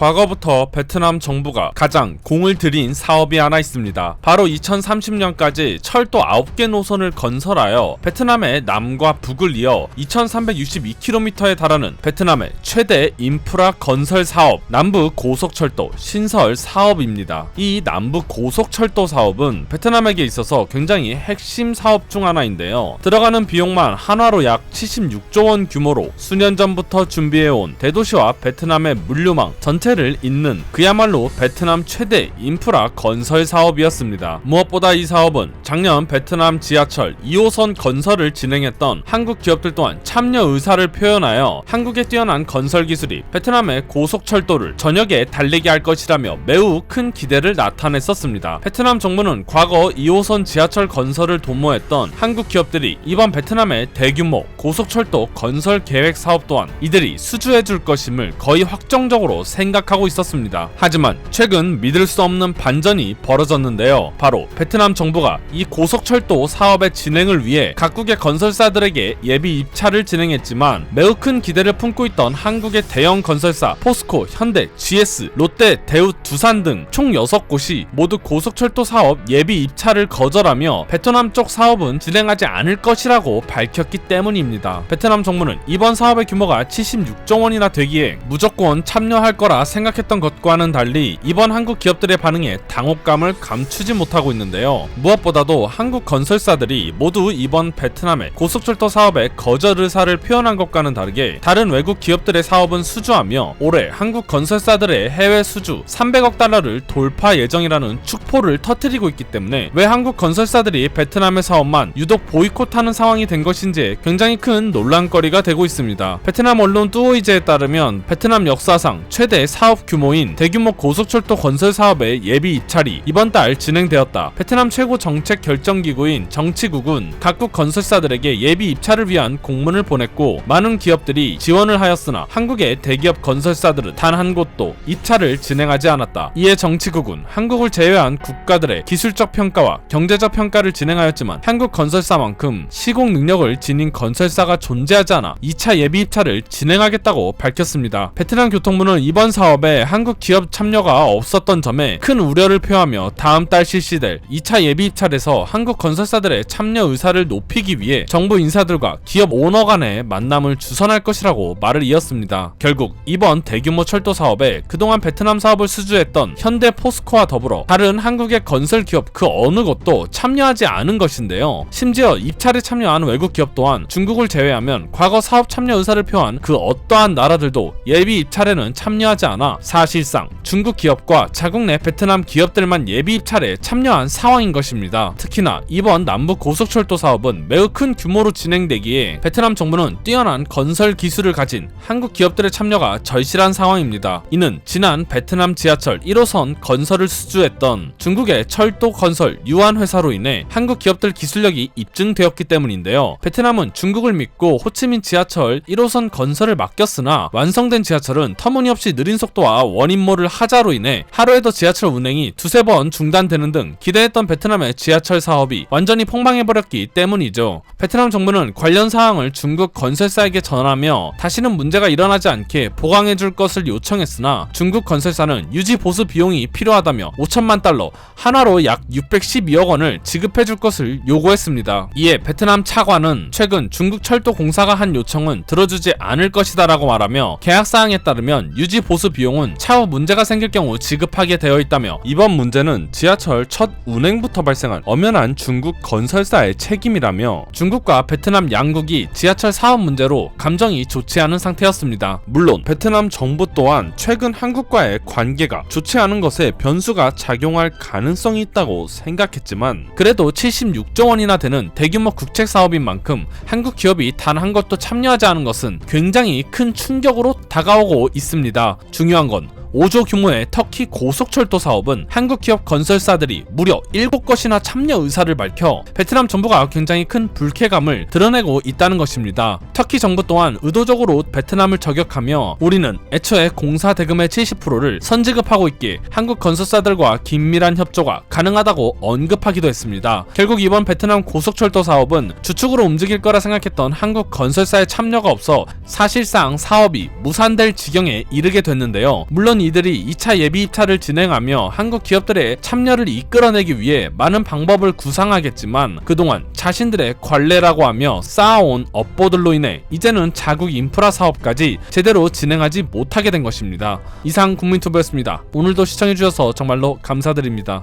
과거부터 베트남 정부가 가장 공을 들인 사업이 하나 있습니다. 바로 2030년까지 철도 9개 노선을 건설하여 베트남의 남과 북을 이어 2362km에 달하는 베트남의 최대 인프라 건설 사업, 남북 고속철도 신설 사업입니다. 이 남북 고속철도 사업은 베트남에게 있어서 굉장히 핵심 사업 중 하나인데요. 들어가는 비용만 한화로 약 76조 원 규모로 수년 전부터 준비해온 대도시와 베트남의 물류망 전체를 잇는 그야말로 베트남 최대 인프라 건설 사업이었습니다. 무엇보다 이 사업은 작년 베트남 지하철 2호선 건설을 진행했던 한국 기업들 또한 참여 의사를 표현하여 한국의 뛰어난 건설 기술이 베트남의 고속철도를 저녁에 달리게 할 것이라며 매우 큰 기대를 나타냈었습니다. 베트남 정부는 과거 2호선 지하철 건설을 도모했던 한국 기업들이 이번 베트남의 대규모 고속철도 건설 계획 사업 또한 이들이 수주해줄 것임을 거의 확정적으로 생각하고 있었습니다. 하지만 최근 믿을 수 없는 반전이 벌어졌는데요. 바로 베트남 정부가 이 고속철도 사업의 진행을 위해 각국의 건설사들에게 예비 입찰을 진행했지만 매우 큰 기대를 품고 있던 한국의 대형 건설사 포스코, 현대, GS, 롯데, 대우, 두산 등 총 6곳이 모두 고속철도 사업 예비 입찰을 거절하며 베트남 쪽 사업은 진행하지 않을 것이라고 밝혔기 때문입니다. 베트남 정부는 이번 사업의 규모가 76조 원이나 되기에 무조건 참여할 거라 생각했던 것과는 달리 이번 한국 기업들의 반응에 당혹감을 감추지 못하고 있는데요. 무엇보다도 한국 건설사들이 모두 이번 베트남의 고속철도 사업에 거절 의사를 표현한 것과는 다르게 다른 외국 기업들의 사업은 수주하며 올해 한국 건설사들의 해외 수주 300억 달러를 돌파 예정이라는 축포를 터뜨리고 있기 때문에 왜 한국 건설사들이 베트남의 사업만 유독 보이콧하는 상황이 된 것인지 굉장히 큰 논란거리가 되고 있습니다. 베트남 언론 뚜오이제에 따르면 베트남 역사상 최대 사업 규모인 대규모 고속철도 건설 사업의 예비 입찰이 이번 달 진행되었다. 베트남 최고 정책 결정기구인 정치국은 각국 건설사들에게 예비 입찰을 위한 공문을 보냈고 많은 기업들이 지원을 하였으나 한국의 대기업 건설사들은 단 한 곳도 입찰을 진행하지 않았다. 이에 정치국은 한국을 제외한 국가들의 기술적 평가와 경제적 평가를 진행하였지만 한국 건설사만큼 시공 능력을 지닌 건설사가 존재하지 않아 2차 예비 입찰을 진행하겠다고 밝혔습니다. 베트남 교통부는 이번 사업에 한국 기업 참여가 없었던 점에 큰 우려를 표하며 다음 달 실시될 2차 예비 입찰에서 한국 건설사들의 참여 의사를 높이기 위해 정부 인사들과 기업 오너 간의 만남을 주선할 것이라고 말을 이었습니다. 결국 이번 대규모 철도 사업에 그동안 베트남 사업을 수주했던 현대, 포스코와 더불어 다른 한국의 건설 기업 그 어느 곳도 참여하지 않은 것인데요. 심지어 입찰에 참여한 외국 기업 또한 중국을 제외하면 과거 사업 참여 의사를 표한 그 어떠한 나라들도 예비 입찰에는 참여하지 않아 사실상 중국 기업과 자국 내 베트남 기업들만 예비 입찰에 참여한 상황인 것입니다. 특히나 이번 남북 고속철도 사업은 매우 큰 규모로 진행되기에 베트남 정부는 뛰어난 건설 기술을 가진 한국 기업들의 참여가 절실한 상황입니다. 이는 지난 베트남 지하철 1호선 건설을 수주했던 중국의 철도 건설 유한 회사로 인해 한국 기업들 기술력이 입증되었기 때문인데요. 베트남은 중국을 믿고 호치민 지하철 1호선 건설을 맡겼으나 완성된 지하철은 터무니없이 느린 속도와 원인모를 하자로 인해 하루에도 지하철 운행이 두세 번 중단되는 등 기대했던 베트남의 지하철 사업이 완전히 폭망해버렸기 때문이죠. 베트남 정부는 관련 사항을 중국 건설사에게 전하며 다시는 문제가 일어나지 않게 보강해줄 것을 요청했으나 중국 건설사는 유지 보수 비용이 필요하다며 5천만 달러, 한화로 약 612억 원을 지급해줄 것을 요구했습니다. 이에 베트남 차관은 최근 중국 철도공사가 한 요청은 들어주지 않을 것이다 라고 말하며 계약사항에 따르면 유지 보수 비용은 차후 문제가 생길 경우 지급하게 되어 있다며 이번 문제는 지하철 첫 운행부터 발생한 엄연한 중국 건설사의 책임이라며 중국과 베트남 양국이 지하철 사업 문제로 감정이 좋지 않은 상태였습니다. 물론 베트남 정부 또한 최근 한국과의 관계가 좋지 않은 것에 변수가 작용할 가능성이 있다고 생각했지만 그래도 76조 원이나 되는 대규모 국책 사업인 만큼 한국 기업이 단 한 것도 참여하지 않은 것은 굉장히 큰 충격으로 다가오고 있습니다. 중요한 건 5조 규모의 터키 고속철도 사업은 한국 기업 건설사들이 무려 7곳이나 참여 의사를 밝혀 베트남 정부가 굉장히 큰 불쾌감을 드러내고 있다는 것입니다. 터키 정부 또한 의도적으로 베트남을 저격하며 우리는 애초에 공사 대금의 70%를 선지급하고 있기에 한국 건설사들과 긴밀한 협조가 가능하다고 언급하기도 했습니다. 결국 이번 베트남 고속철도 사업은 주축으로 움직일 거라 생각했던 한국 건설사의 참여가 없어 사실상 사업이 무산될 지경에 이르게 됐는데요. 물론 이들이 2차 예비 입찰을 진행하며 한국 기업들의 참여를 이끌어내기 위해 많은 방법을 구상하겠지만 그동안 자신들의 관례라고 하며 쌓아온 업보들로 인해 이제는 자국 인프라 사업까지 제대로 진행하지 못하게 된 것입니다. 이상 국민투브였습니다. 오늘도 시청해주셔서 정말로 감사드립니다.